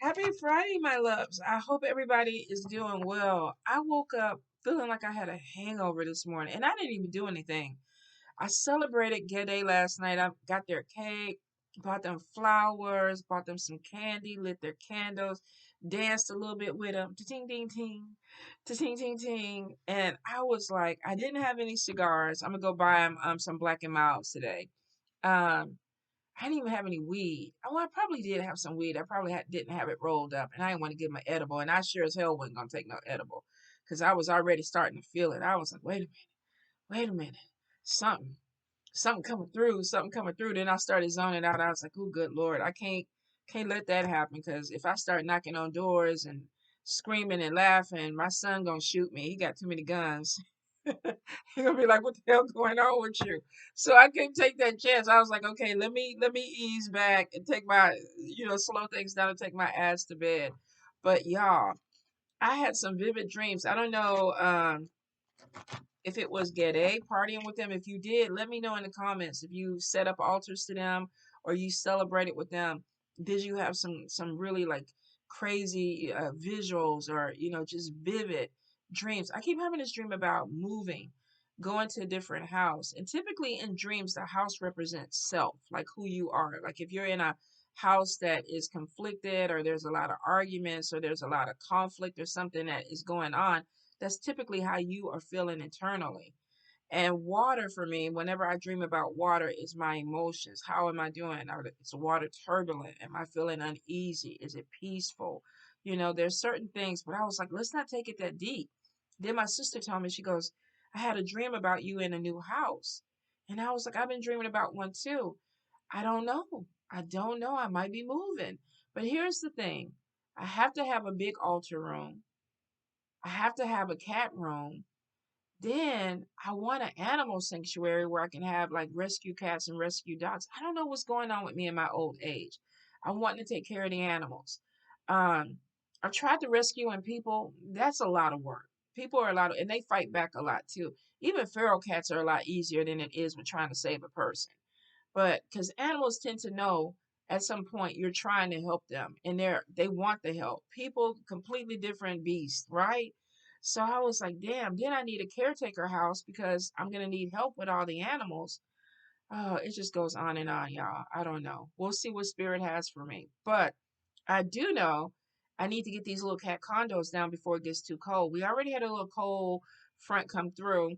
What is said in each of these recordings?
Happy Friday, my loves. I hope everybody is doing well. I woke up feeling like I had a hangover this morning, and I didn't even do anything. I celebrated Gay Day last night. I got their cake, bought them flowers, bought them some candy, lit their candles, danced a little bit with them, ting ting ting, ting ting ting. And I was like, I didn't have any cigars. I'm gonna go buy them some Black and Milds today. Um, I didn't even have any weed. Oh, I probably did have some weed. I probably didn't have it rolled up, and I didn't want to give my edible, and I sure as hell wasn't gonna take no edible, because I was already starting to feel it. I was like, wait a minute, something, something coming through, something coming through. Then I started zoning out. I was like, oh, good Lord, I can't let that happen, because if I start knocking on doors and screaming and laughing, my son gonna shoot me. He got too many guns. He's gonna be like, "What the hell going on with you?" So I couldn't take that chance. I was like, "Okay, let me ease back and take my, slow things down and take my ass to bed." But y'all, I had some vivid dreams. I don't know if it was Gede partying with them. If you did, let me know in the comments. If you set up altars to them or you celebrated with them, did you have some really like crazy visuals or just vivid dreams? I keep having this dream about moving, going to a different house, and typically in dreams, the house represents self, like who you are. Like if you're in a house that is conflicted or there's a lot of arguments or there's a lot of conflict or something that is going on, that's typically how you are feeling internally. And water for me, whenever I dream about water, is my emotions. How am I doing? Is the water turbulent? Am I feeling uneasy? Is it peaceful? There's certain things, but I was like, let's not take it that deep. Then my sister told me, she goes, I had a dream about you in a new house. And I was like, I've been dreaming about one too. I don't know. I don't know. I might be moving. But here's the thing, I have to have a big altar room. I have to have a cat room. Then I want an animal sanctuary where I can have like rescue cats and rescue dogs. I don't know what's going on with me in my old age. I want to take care of the animals. Um, I've tried to rescuing people. That's a lot of work. People are a lot of, and they fight back a lot too. Even feral cats are a lot easier than it is with trying to save a person. But because animals tend to know at some point you're trying to help them and they want the help. People, completely different beast, right? So I was like, damn, then I need a caretaker house because I'm gonna need help with all the animals. Oh, it just goes on and on, y'all. I don't know. We'll see what spirit has for me. But I do know I need to get these little cat condos down before it gets too cold. We already had a little cold front come through.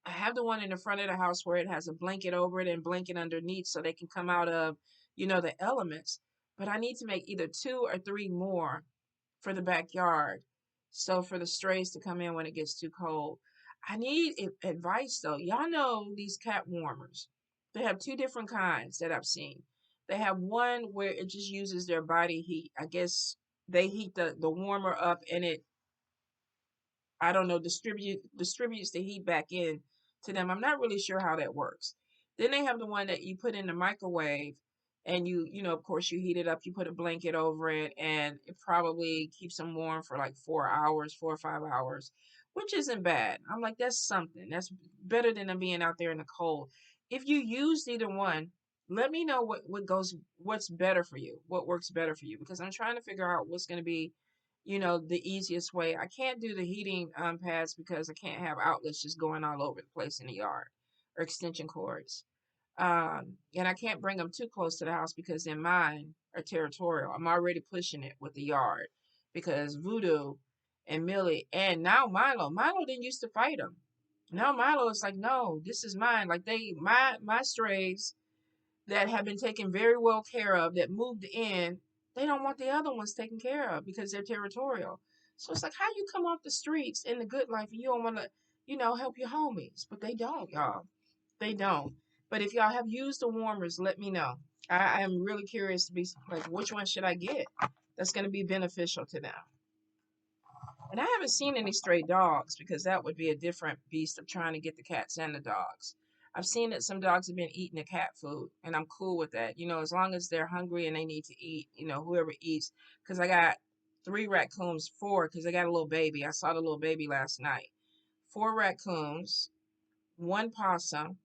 I have the one in the front of the house where it has a blanket over it and blanket underneath so they can come out of, the elements. But I need to make either two or three more for the backyard. So for the strays to come in when it gets too cold. I need advice though. Y'all know these cat warmers. They have two different kinds that I've seen. They have one where it just uses their body heat. I guess they heat the warmer up and it, I don't know, distributes the heat back in to them. I'm not really sure how that works. Then they have the one that you put in the microwave and of course you heat it up, you put a blanket over it and it probably keeps them warm for like 4 hours, 4 or 5 hours, which isn't bad. I'm like, that's something. That's better than them being out there in the cold. If you use either one, let me know what's better for you, what works better for you, because I'm trying to figure out what's going to be the easiest way. I can't do the heating pads because I can't have outlets just going all over the place in the yard or extension cords. And I can't bring them too close to the house because then mine are territorial. I'm already pushing it with the yard because Voodoo and Millie and now Milo didn't used to fight them. Now Milo is like, no, this is mine. Like my strays that have been taken very well care of that moved in, they don't want the other ones taken care of because they're territorial. So it's like, how you come off the streets in the good life and you don't want to, help your homies? But they don't, y'all. They don't. But if y'all have used the warmers, let me know. I am really curious to be like, which one should I get that's going to be beneficial to them? And I haven't seen any stray dogs because that would be a different beast of trying to get the cats and the dogs. I've seen that some dogs have been eating the cat food, and I'm cool with that. As long as they're hungry and they need to eat, whoever eats. Because I got three raccoons, four, because I got a little baby. I saw the little baby last night. Four raccoons, one possum,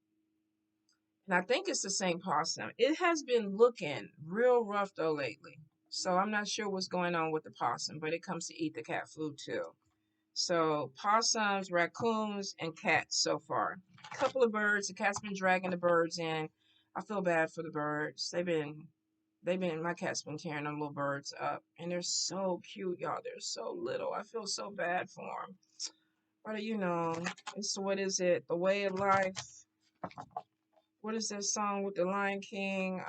and I think it's the same possum. It has been looking real rough though lately. So I'm not sure what's going on with the possum, but it comes to eat the cat food too. So possums, raccoons, and cats so far. A couple of birds. The cat's been dragging the birds in. I feel bad for the birds. My cat's been tearing them little birds up, and they're so cute, y'all. They're so little. I feel so bad for them. But it's what is it? The way of life. What is that song with the Lion King?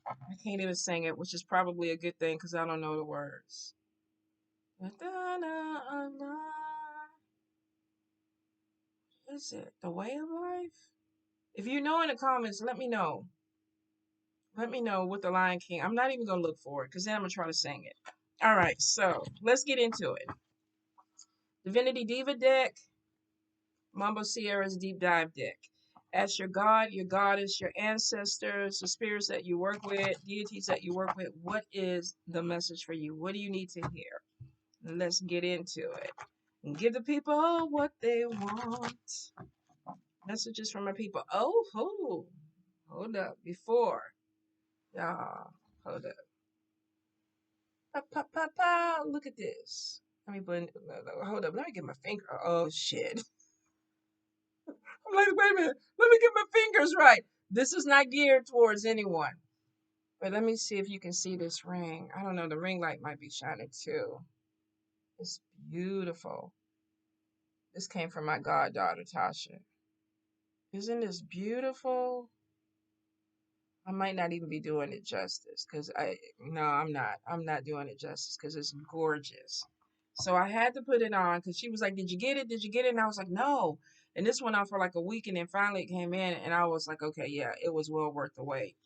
I can't even sing it, which is probably a good thing because I don't know the words. Is it the way of life? If you know in the comments, let me know. Let me know with the Lion King. I'm not even gonna look for it because then I'm gonna try to sing it. All right, so let's get into it. Divinity Diva deck, Mambo Sierra's Deep Dive deck. Ask your God, your goddess, your ancestors, the spirits that you work with, deities that you work with. What is the message for you? What do you need to hear? Let's get into it. And give the people what they want. Messages from my people. Oh, hold up. Before. Y'all, hold up. Look at this. Let me blend. Hold up. Let me get my finger. Oh, shit. I'm like, wait a minute. Let me get my fingers right. This is not geared towards anyone. But let me see if you can see this ring. I don't know. The ring light might be shining too. It's beautiful. This came from my goddaughter, Tasha. Isn't this beautiful? I might not even be doing it justice because I'm not. I'm not doing it justice because it's gorgeous. So I had to put it on because she was like, "Did you get it? Did you get it?" And I was like, "No." And this went on for like a week, and then finally it came in, and I was like, "Okay, yeah, it was well worth the wait."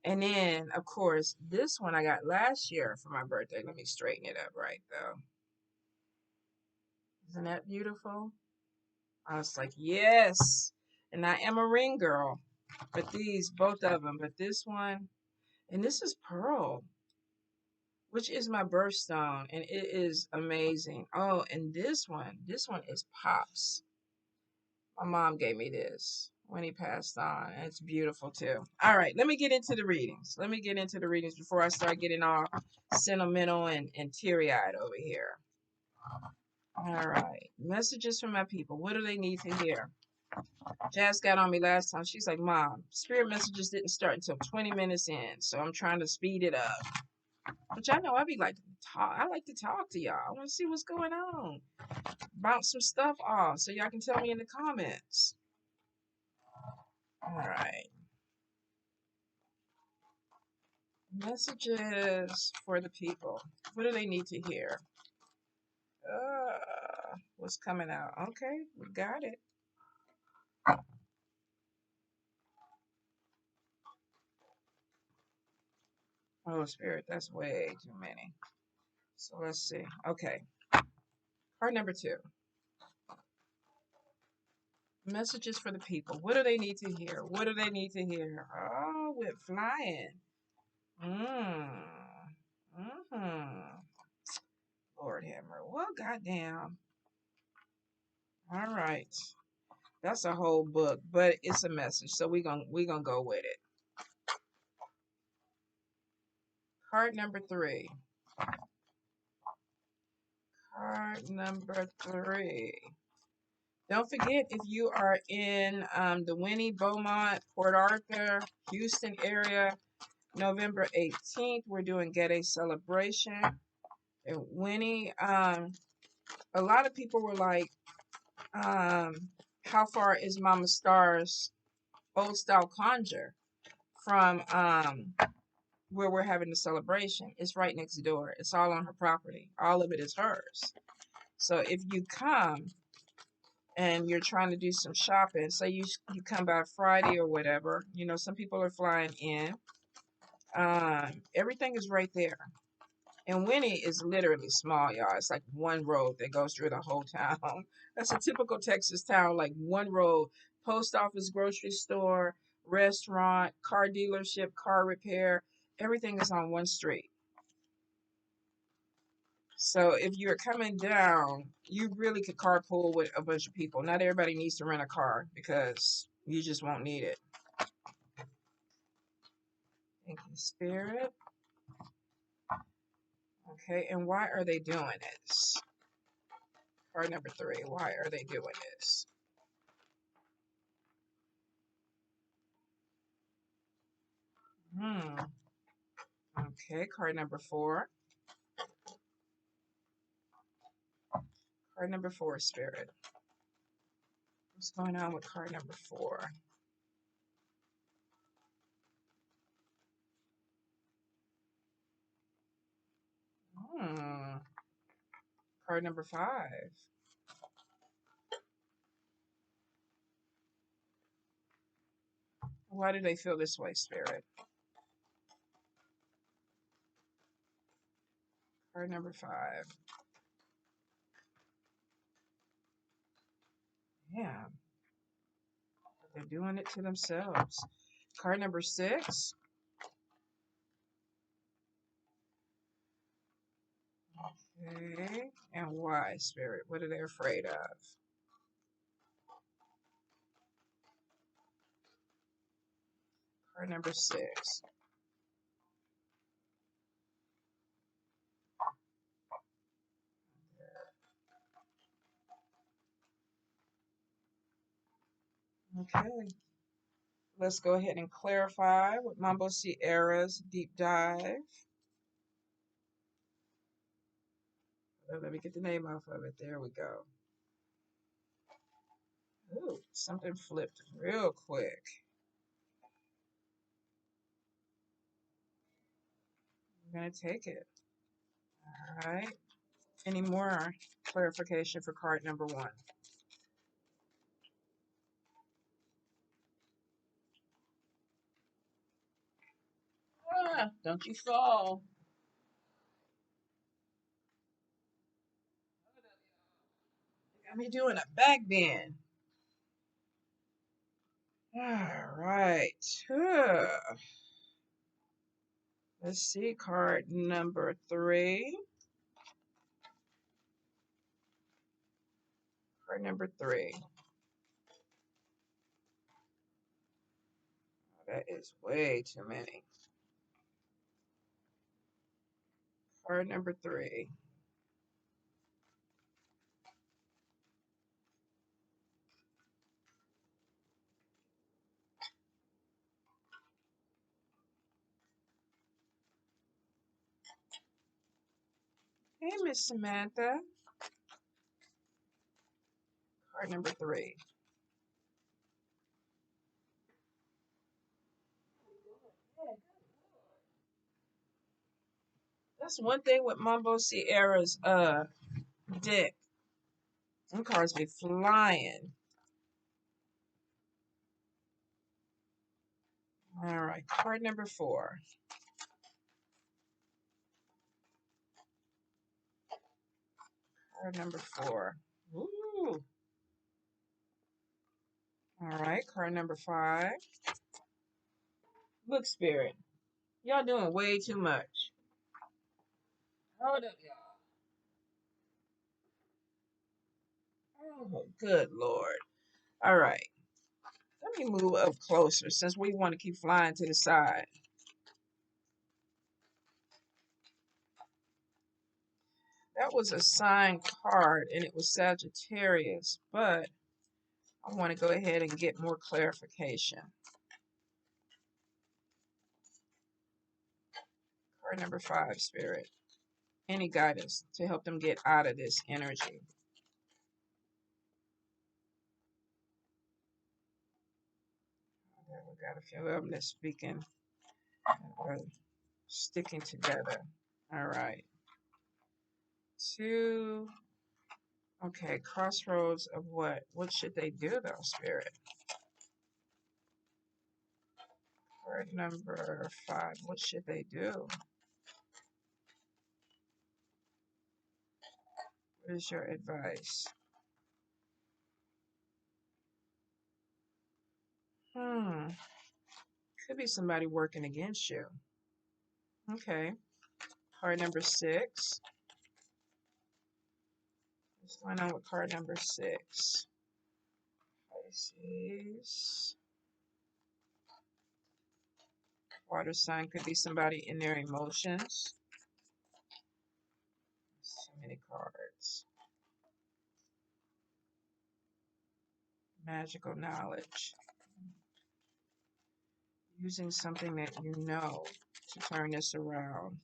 And then, of course, this one I got last year for my birthday. Let me straighten it up right though. Isn't that beautiful? I was like, yes. And I am a ring girl. But these, both of them. But this one, and this is pearl, which is my birthstone. And it is amazing. Oh, and this one is Pops. My mom gave me this when he passed on. And it's beautiful too. All right, let me get into the readings. Let me get into the readings before I start getting all sentimental and teary-eyed over here. All right, messages from my people. What do they need to hear? Jazz got on me last time. She's like, Mom, spirit messages didn't start until 20 minutes in, so I'm trying to speed it up. But y'all know I be like to talk. I like to talk to y'all. I want to see what's going on. Bounce some stuff off so y'all can tell me in the comments. All right. Messages for the people. What do they need to hear? What's coming out? Okay, we got it. Oh, Spirit, that's way too many. So let's see. Okay. Card number 2. Messages for the people. What do they need to hear? What do they need to hear? Oh, we're flying. Lord Hammer. Well, goddamn. All right. That's a whole book, but it's a message, so we gonna go with it. Card number 3. Card number 3. Don't forget, if you are in the Winnie, Beaumont, Port Arthur, Houston area, November 18th, we're doing Get a Celebration. And Winnie, a lot of people were like, how far is Mama Star's old style conjure from where we're having the celebration? It's right next door. It's all on her property. All of it is hers. So if you come and you're trying to do some shopping, say you come by Friday or whatever, some people are flying in. Everything is right there. And Winnie is literally small, y'all. It's like one road that goes through the whole town. That's a typical Texas town, like one road. Post office, grocery store, restaurant, car dealership, car repair. Everything is on one street. So if you're coming down, you really could carpool with a bunch of people. Not everybody needs to rent a car because you just won't need it. Thank you, Spirit. Okay, and why are they doing this? Card number 3, why are they doing this? Okay, card number 4. Card number 4, Spirit. What's going on with card number 4? Card number 5. Why do they feel this way, Spirit? Card number 5. Yeah, they're doing it to themselves. Card number 6. Okay, and why, Spirit? What are they afraid of? Card number 6. Okay, let's go ahead and clarify with Mambo Sierra's deep dive. Let me get the name off of it. There we go. Ooh, something flipped real quick. I'm going to take it. All right. Any more clarification for card number 1? Ah, don't you fall. Got me doing a back bend. All right. Let's see, card number 3. Card number 3. That is way too many. Card number 3. Hey, Miss Samantha. Card number 3. That's one thing with Mambo Sierra's deck. Them cards be flying. All right, card number 4. Card number 4. Ooh. All right, card number 5. Look, Spirit. Y'all doing way too much. Hold up, y'all. Oh, good Lord. All right. Let me move up closer since we want to keep flying to the side. That was a signed card and it was Sagittarius, but I want to go ahead and get more clarification. Card number 5, Spirit. Any guidance to help them get out of this energy. We got a few of them that's speaking, sticking together. All right. 2. Okay, crossroads of what? What should they do though, Spirit? Card number 5. What should they do? What is your advice? Could be somebody working against you. Okay. Card number 6. What's going on with card number 6? Pisces. Water sign could be somebody in their emotions. Any cards? Magical knowledge. Using something that you know to turn this around.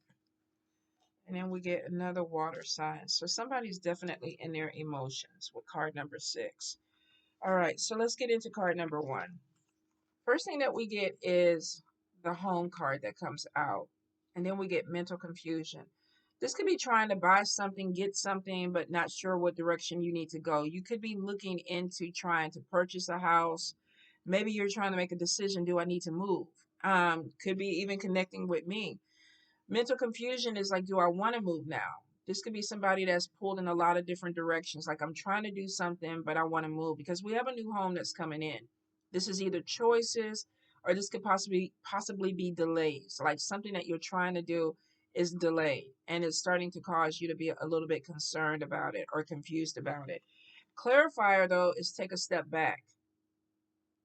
And then we get another water sign. So somebody's definitely in their emotions with card number 6. All right, so let's get into card number 1. First thing that we get is the home card that comes out. And then we get mental confusion. This could be trying to buy something, get something, but not sure what direction you need to go. You could be looking into trying to purchase a house. Maybe you're trying to make a decision. Do I need to move? Could be even connecting with me. Mental confusion is like, do I want to move now? This could be somebody that's pulled in a lot of different directions. Like, I'm trying to do something, but I want to move because we have a new home that's coming in. This is either choices or this could possibly be delays. Like something that you're trying to do is delayed and it's starting to cause you to be a little bit concerned about it or confused about it. Clarifier though is take a step back.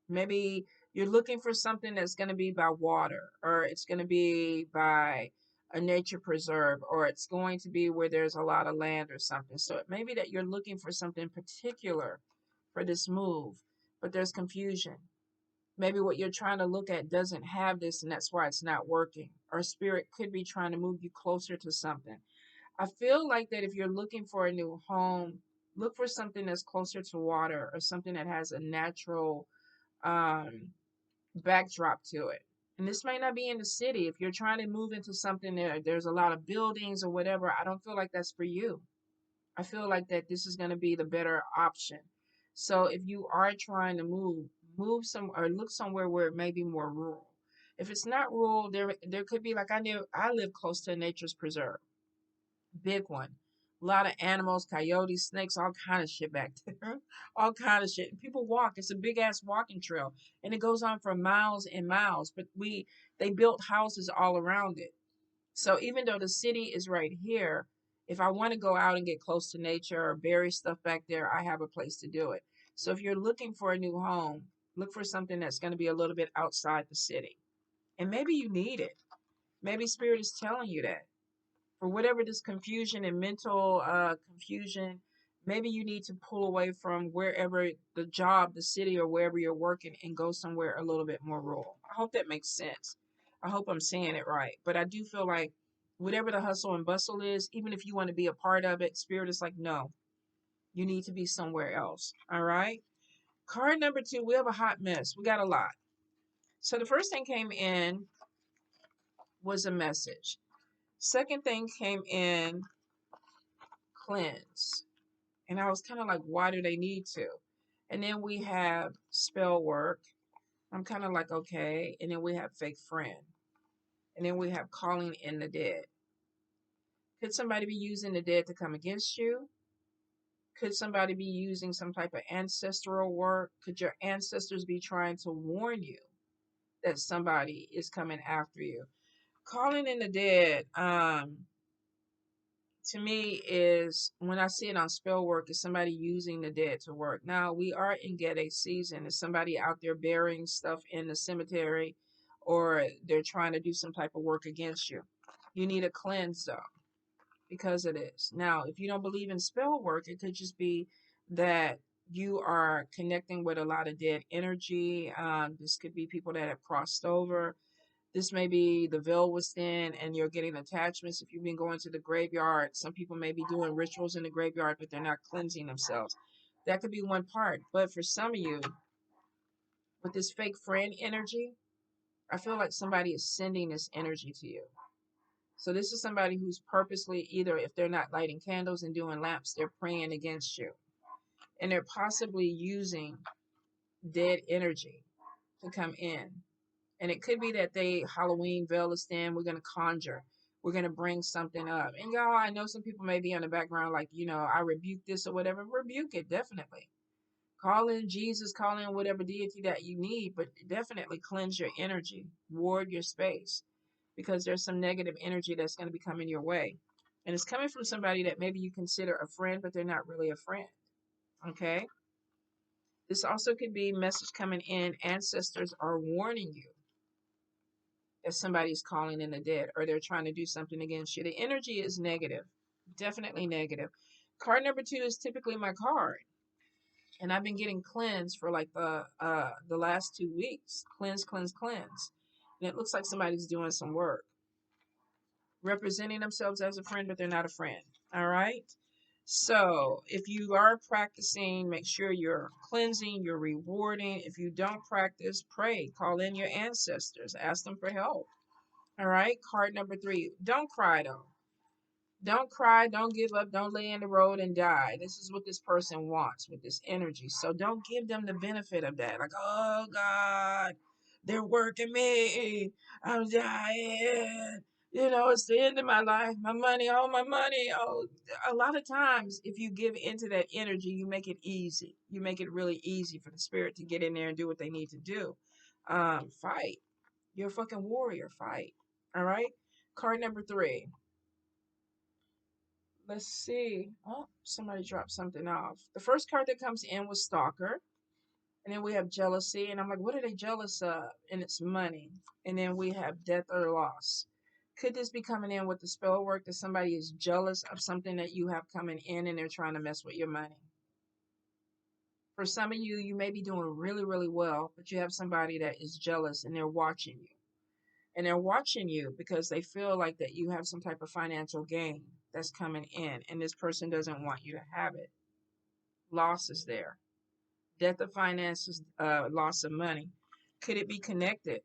Maybe you're looking for something that's going to be by water, or it's going to be by a nature preserve, or it's going to be where there's a lot of land or something. So it may be that you're looking for something particular for this move, but there's confusion. Maybe what you're trying to look at doesn't have this, and that's why it's not working. Or spirit could be trying to move you closer to something. I feel like that if you're looking for a new home, look for something that's closer to water or something that has a natural um, backdrop to it. And this may not be in the city. If you're trying to move into something there's a lot of buildings or whatever, I don't feel like that's for you. I feel like that this is going to be the better option. So if you are trying to move some or look somewhere where it may be more rural. If it's not rural, there could be like I live close to a nature's preserve. Big one. A lot of animals, coyotes, snakes, all kind of shit back there. All kind of shit. People walk. It's a big ass walking trail, and it goes on for miles and miles. But they built houses all around it. So even though the city is right here, if I want to go out and get close to nature or bury stuff back there, I have a place to do it. So if you're looking for a new home, look for something that's going to be a little bit outside the city, and maybe you need it. Maybe spirit is telling you that for whatever this confusion and mental confusion, maybe you need to pull away from wherever the job, the city, or wherever you're working and go somewhere a little bit more rural. I hope that makes sense. I hope I'm saying it right. But I do feel like whatever the hustle and bustle is, even if you want to be a part of it, spirit is like, no, you need to be somewhere else. All right. Card number 2, we have a hot mess. We got a lot. So the first thing came in was a message. Second thing came in, cleanse. And I was kind of like, why do they need to? And then we have spell work. I'm kind of like, okay. And then we have fake friend. And then we have calling in the dead. Could somebody be using the dead to come against you? Could somebody be using some type of ancestral work? Could your ancestors be trying to warn you that somebody is coming after you? Calling in the dead, to me is when I see it on spell work is somebody using the dead to work. Now we are in Gede season. Is somebody out there burying stuff in the cemetery or they're trying to do some type of work against you. You need a cleanse though, because it is. Now, if you don't believe in spell work, it could just be that you are connecting with a lot of dead energy. This could be people that have crossed over. This may be the veil was thin and you're getting attachments. If you've been going to the graveyard, some people may be doing rituals in the graveyard, but they're not cleansing themselves. That could be one part. But for some of you, with this fake friend energy, I feel like somebody is sending this energy to you. So this is somebody who's purposely, either if they're not lighting candles and doing lamps, they're praying against you. And they're possibly using dead energy to come in. And it could be that Halloween veil is thin. We're going to conjure. We're going to bring something up. And y'all, I know some people may be on the background like, I rebuke this or whatever. Rebuke it, definitely. Call in Jesus, call in whatever deity that you need, but definitely cleanse your energy, ward your space, because there's some negative energy that's going to be coming your way. And it's coming from somebody that maybe you consider a friend, but they're not really a friend. Okay? This also could be message coming in. Ancestors are warning you that somebody's calling in the dead or they're trying to do something against you. The energy is negative. Definitely negative. Card number 2 is typically my card. And I've been getting cleansed for like the last 2 weeks. Cleanse, cleanse, cleanse. And it looks like somebody's doing some work. Representing themselves as a friend, but they're not a friend. All right. So if you are practicing, make sure you're cleansing, you're rewarding. If you don't practice, pray. Call in your ancestors. Ask them for help. All right. Card number 3. Don't cry though. Don't cry, don't give up, don't lay in the road and die. This is what this person wants with this energy. So don't give them the benefit of that. Like, oh God, they're working me. I'm dying. You know, it's the end of my life. My money, oh, my money. Oh, a lot of times, if you give into that energy, you make it easy. You make it really easy for the spirit to get in there and do what they need to do. Fight. You're a fucking warrior. Fight. All right. Card number 3. Let's see. Oh, somebody dropped something off. The first card that comes in was Stalker. And then we have Jealousy. And I'm like, what are they jealous of? And it's money. And then we have Death or Loss. Could this be coming in with the spell work that somebody is jealous of something that you have coming in and they're trying to mess with your money? For some of you, you may be doing really, really well, but you have somebody that is jealous and they're watching you. And they're watching you because they feel like that you have some type of financial gain that's coming in, and this person doesn't want you to have it. Loss is there. Death of finances, loss of money. Could it be connected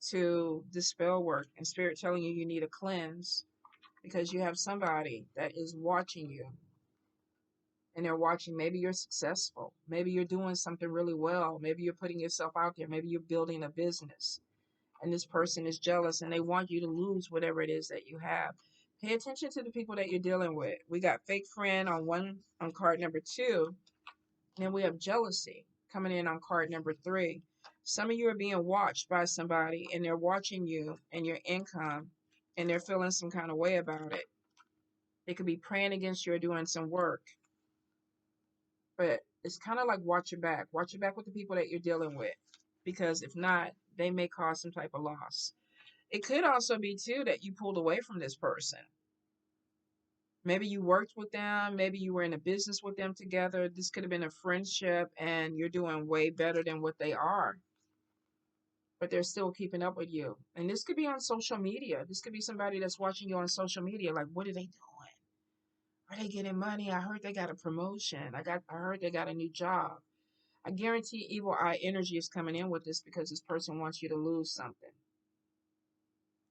to the spell work and spirit telling you you need a cleanse because you have somebody that is watching you, and they're watching? Maybe you're successful. Maybe you're doing something really well. Maybe you're putting yourself out there. Maybe you're building a business, and this person is jealous and they want you to lose whatever it is that you have. Pay attention to the people that you're dealing with. We got fake friend on card number 2, and then we have jealousy coming in on card number 3. Some of you are being watched by somebody and they're watching you and your income, and they're feeling some kind of way about it. They could be praying against you or doing some work. But it's kind of like watch your back. Watch your back with the people that you're dealing with, because if not, they may cause some type of loss. It could also be too that you pulled away from this person. Maybe you worked with them, maybe you were in a business with them together. This could have been a friendship and you're doing way better than what they are, but they're still keeping up with you. And this could be on social media. This could be somebody that's watching you on social media. Like, what are they doing? Are they getting money? I heard they got a promotion. I heard they got a new job. I guarantee evil eye energy is coming in with this because this person wants you to lose something.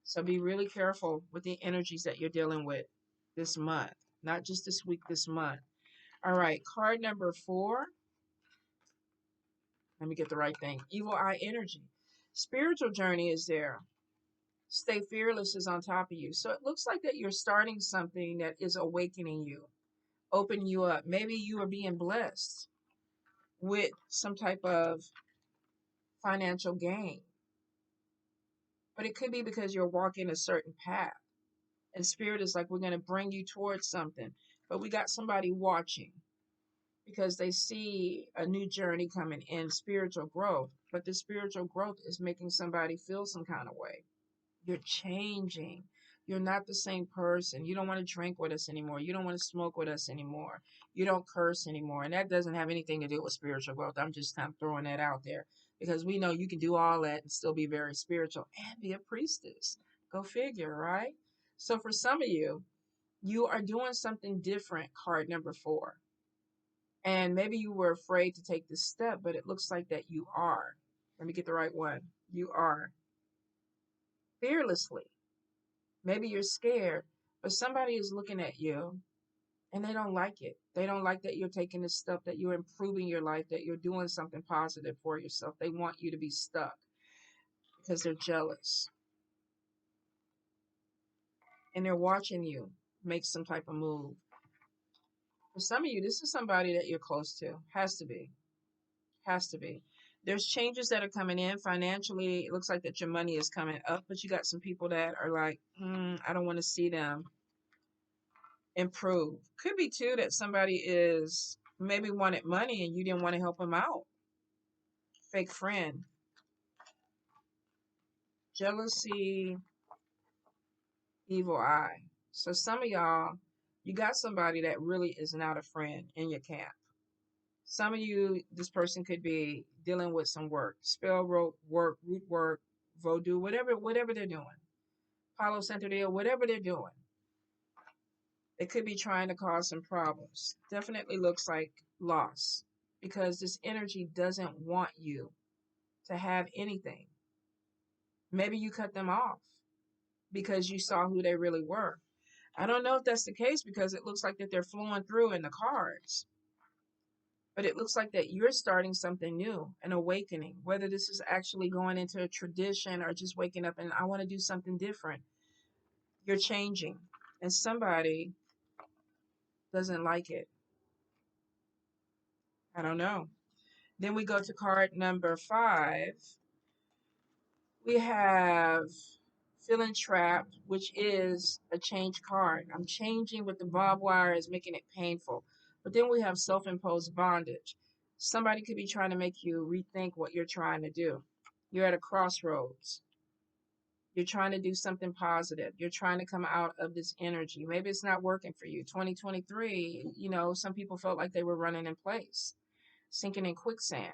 So be really careful with the energies that you're dealing with this month, not just this week, this month. All right, card number 4. Let me get the right thing. Evil eye energy. Spiritual journey is there. Stay fearless is on top of you. So it looks like that you're starting something that is awakening you, opening you up. Maybe you are being blessed with some type of financial gain, but it could be because you're walking a certain path. And spirit is like, we're going to bring you towards something. But we got somebody watching because they see a new journey coming in, spiritual growth. But the spiritual growth is making somebody feel some kind of way. You're changing. You're not the same person. You don't want to drink with us anymore. You don't want to smoke with us anymore. You don't curse anymore. And that doesn't have anything to do with spiritual growth. I'm just kind of throwing that out there because we know you can do all that and still be very spiritual and be a priestess. Go figure, right? So for some of you, you are doing something different, card number 4. And maybe you were afraid to take this step, but it looks like that you are. Let me get the right one. You are fearlessly. Maybe you're scared, but somebody is looking at you and they don't like it. They don't like that you're taking this step, that you're improving your life, that you're doing something positive for yourself. They want you to be stuck because they're jealous. And they're watching you make some type of move. For some of you, this is somebody that you're close to. Has to be. Has to be. There's changes that are coming in financially. It looks like that your money is coming up, but you got some people that are like, I don't want to see them improve. Could be too that somebody is maybe wanted money and you didn't want to help them out. Fake friend. Jealousy, evil eye. So some of y'all You got somebody that really is not a friend in your camp. Some of you, this person could be dealing with some work, spell work, root work, voodoo, whatever they're doing, Palo Santo Deal, whatever they're doing. They could be trying to cause some problems. Definitely looks like loss because this energy doesn't want you to have anything. Maybe you cut them off because you saw who they really were. I don't know if that's the case because it looks like that they're flowing through in the cards. But it looks like that you're starting something new, an awakening, whether this is actually going into a tradition or just waking up and I want to do something different. You're changing and somebody doesn't like it. I don't know. Then we go to card number 5. We have feeling trapped, which is a change card. I'm changing with the barbed wire is making it painful. But then we have self-imposed bondage. Somebody could be trying to make you rethink what you're trying to do. You're at a crossroads. You're trying to do something positive. You're trying to come out of this energy. Maybe it's not working for you. 2023, some people felt like they were running in place, sinking in quicksand.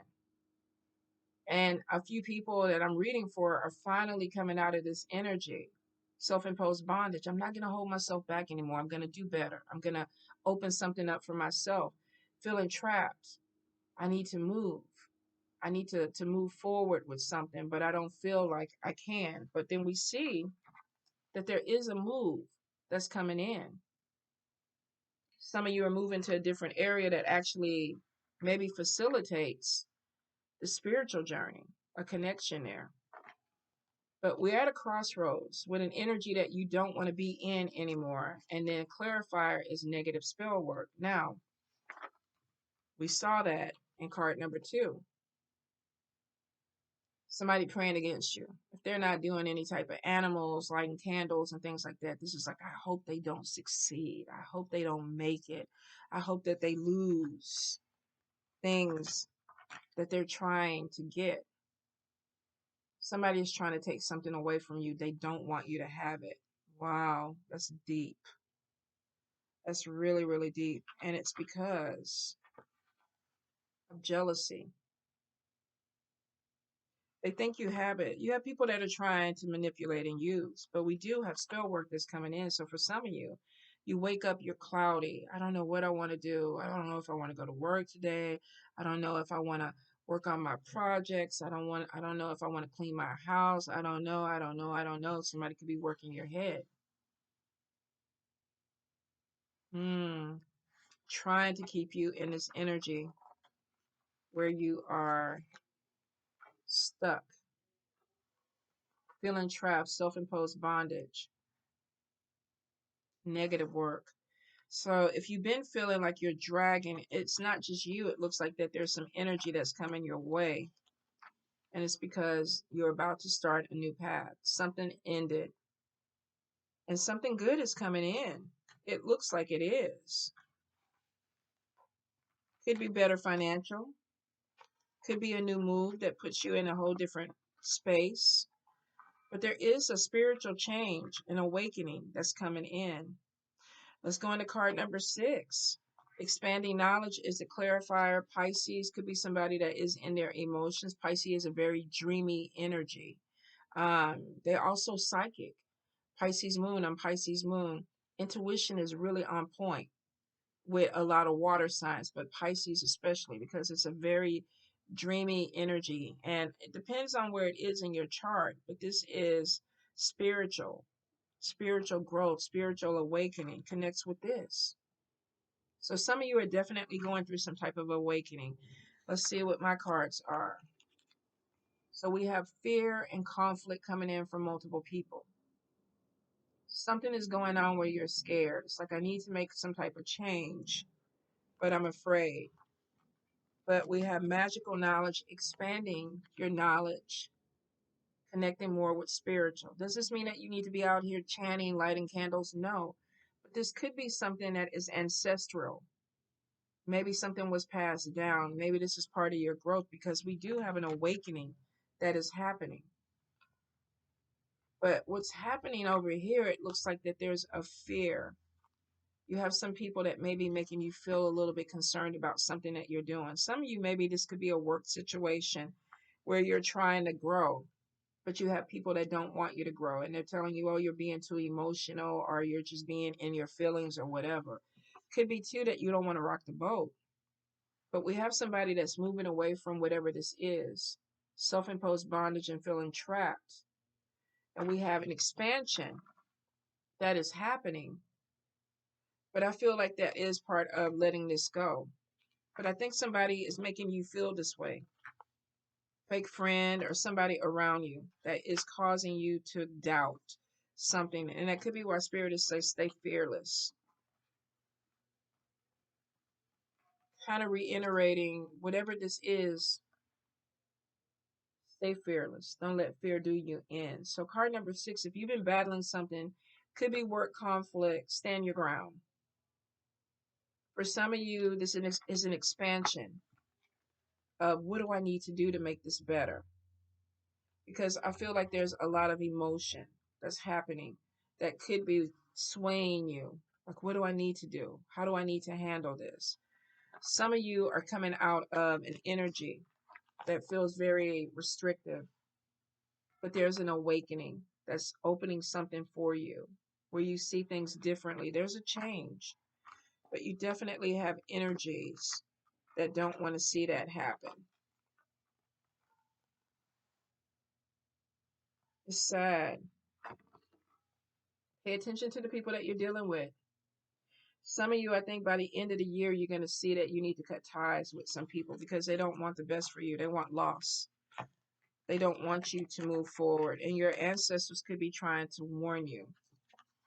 And a few people that I'm reading for are finally coming out of this energy, self-imposed bondage. I'm not going to hold myself back anymore. I'm going to do better. I'm going to open something up for myself. Feeling trapped. I need to move. I need to move forward with something, but I don't feel like I can. But then we see that there is a move that's coming in. Some of you are moving to a different area that actually maybe facilitates the spiritual journey, a connection there. But we're at a crossroads with an energy that you don't want to be in anymore. And then clarifier is negative spell work. Now, we saw that in card number 2. Somebody praying against you. If they're not doing any type of animals, lighting candles and things like that, this is like, I hope they don't succeed. I hope they don't make it. I hope that they lose things that they're trying to get. Somebody is trying to take something away from you. They don't want you to have it. Wow, that's deep. That's really, really deep. And it's because of jealousy. They think you have it. You have people that are trying to manipulate and use, but we do have spell work that's coming in. So for some of you, you wake up, you're cloudy. I don't know what I want to do. I don't know if I want to go to work today. I don't know if I want to work on my projects. I don't know if I want to clean my house. I don't know. Somebody could be working your head. Trying to keep you in this energy where you are stuck, feeling trapped, self-imposed bondage, negative work. So if you've been feeling like you're dragging, it's not just you. It looks like that there's some energy that's coming your way. And it's because you're about to start a new path. Something ended and something good is coming in. It looks like it is. Could be better financial. Could be a new move that puts you in a whole different space. But there is a spiritual change, an awakening that's coming in. Let's go into card number 6. Expanding knowledge is a clarifier. Pisces could be somebody that is in their emotions. Pisces is a very dreamy energy. They're also psychic. Pisces moon on Pisces moon. Intuition is really on point with a lot of water signs, but Pisces especially because it's a very dreamy energy. And it depends on where it is in your chart, but this is spiritual. Spiritual growth, spiritual awakening connects with this. So some of you are definitely going through some type of awakening. Let's see what my cards are. So we have fear and conflict coming in from multiple people. Something is going on where you're scared. It's like I need to make some type of change, but I'm afraid. But we have magical knowledge, expanding your knowledge, connecting more with spiritual. Does this mean that you need to be out here chanting, lighting candles? No. But this could be something that is ancestral. Maybe something was passed down. Maybe this is part of your growth because we do have an awakening that is happening. But what's happening over here, it looks like that there's a fear. You have some people that may be making you feel a little bit concerned about something that you're doing. Some of you, maybe this could be a work situation where you're trying to grow, but you have people that don't want you to grow, and they're telling you, oh, you're being too emotional, or you're just being in your feelings, or whatever. Could be too that you don't want to rock the boat. But we have somebody that's moving away from whatever this is, self-imposed bondage and feeling trapped. And we have an expansion that is happening. But I feel like that is part of letting this go. But I think somebody is making you feel this way. Fake friend or somebody around you that is causing you to doubt something. And that could be why Spirit is saying stay fearless. Kind of reiterating whatever this is, stay fearless. Don't let fear do you in. So card number 6, if you've been battling something, could be work conflict, stand your ground. For some of you, this is an expansion of what do I need to do to make this better? Because I feel like there's a lot of emotion that's happening that could be swaying you. Like, what do I need to do? How do I need to handle this? Some of you are coming out of an energy that feels very restrictive, but there's an awakening that's opening something for you where you see things differently. There's a change, but you definitely have energies that don't want to see that happen. It's sad. Pay attention to the people that you're dealing with. Some of you, I think by the end of the year, you're going to see that you need to cut ties with some people because they don't want the best for you. They want loss. They don't want you to move forward. And your ancestors could be trying to warn you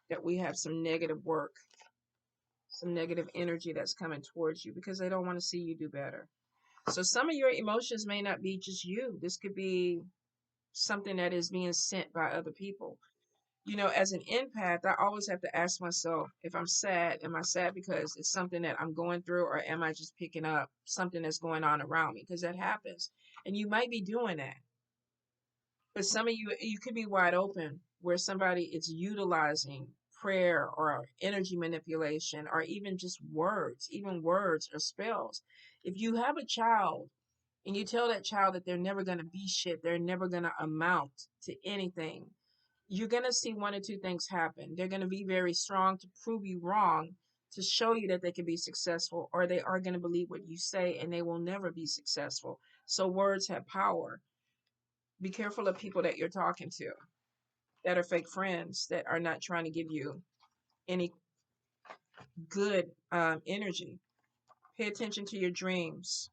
that we have some negative work, some negative energy that's coming towards you because they don't want to see you do better. So some of your emotions may not be just you. This could be something that is being sent by other people. You know, as an empath, I always have to ask myself, if I'm sad, am I sad because it's something that I'm going through, or am I just picking up something that's going on around me? Because that happens. And you might be doing that. But some of you, you could be wide open where somebody is utilizing prayer or energy manipulation or even just words, even words or spells. If you have a child and you tell that child that they're never going to be shit, they're never going to amount to anything, you're going to see one or two things happen. They're going to be very strong to prove you wrong, to show you that they can be successful, or they are going to believe what you say and they will never be successful. So words have power. Be careful of people that you're talking to that are fake friends that are not trying to give you any good energy. Pay attention to your dreams.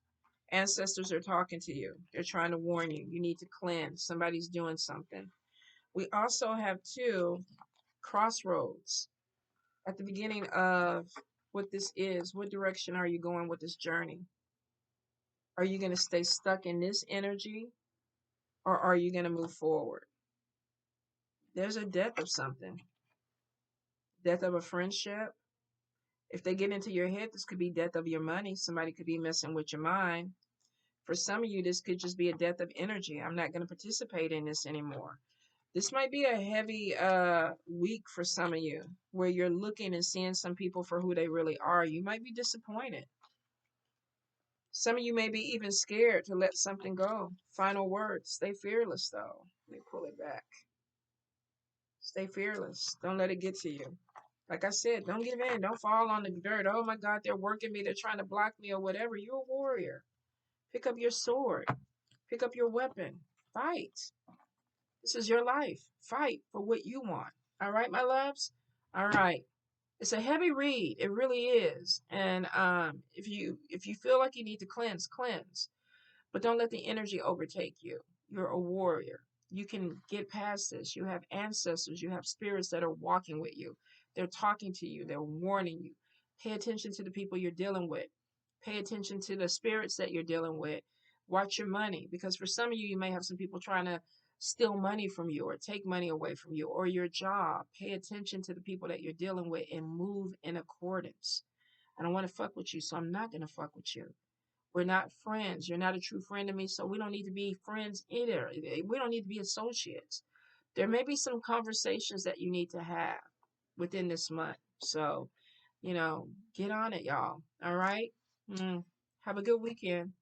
Ancestors are talking to you. They're trying to warn you. You need to cleanse. Somebody's doing something. We also have two crossroads at the beginning of what this is. What direction are you going with this journey? Are you going to stay stuck in this energy, or are you going to move forward? There's a death of something, death of a friendship. If they get into your head, this could be death of your money. Somebody could be messing with your mind. For some of you, this could just be a death of energy. I'm not going to participate in this anymore. This might be a heavy week for some of you where you're looking and seeing some people for who they really are. You might be disappointed. Some of you may be even scared to let something go. Final words. Stay fearless, though. Let me pull it back. Stay fearless. Don't let it get to you. Like I said, don't give in. Don't fall on the dirt. Oh my God, they're working me. They're trying to block me or whatever. You're a warrior. Pick up your sword. Pick up your weapon. Fight. This is your life. Fight for what you want. All right, my loves? All right. It's a heavy read. It really is. And if you feel like you need to cleanse, cleanse. But don't let the energy overtake you. You're a warrior. You can get past this. You have ancestors. You have spirits that are walking with you. They're talking to you. They're warning you. Pay attention to the people you're dealing with. Pay attention to the spirits that you're dealing with. Watch your money, because for some of you, you may have some people trying to steal money from you or take money away from you, or your job. Pay attention to the people that you're dealing with and move in accordance. I don't want to fuck with you, so I'm not going to fuck with you. We're not friends. You're not a true friend to me, so we don't need to be friends either. We don't need to be associates. There may be some conversations that you need to have within this month. So Get on it, y'all. All right. Mm. Have a good weekend.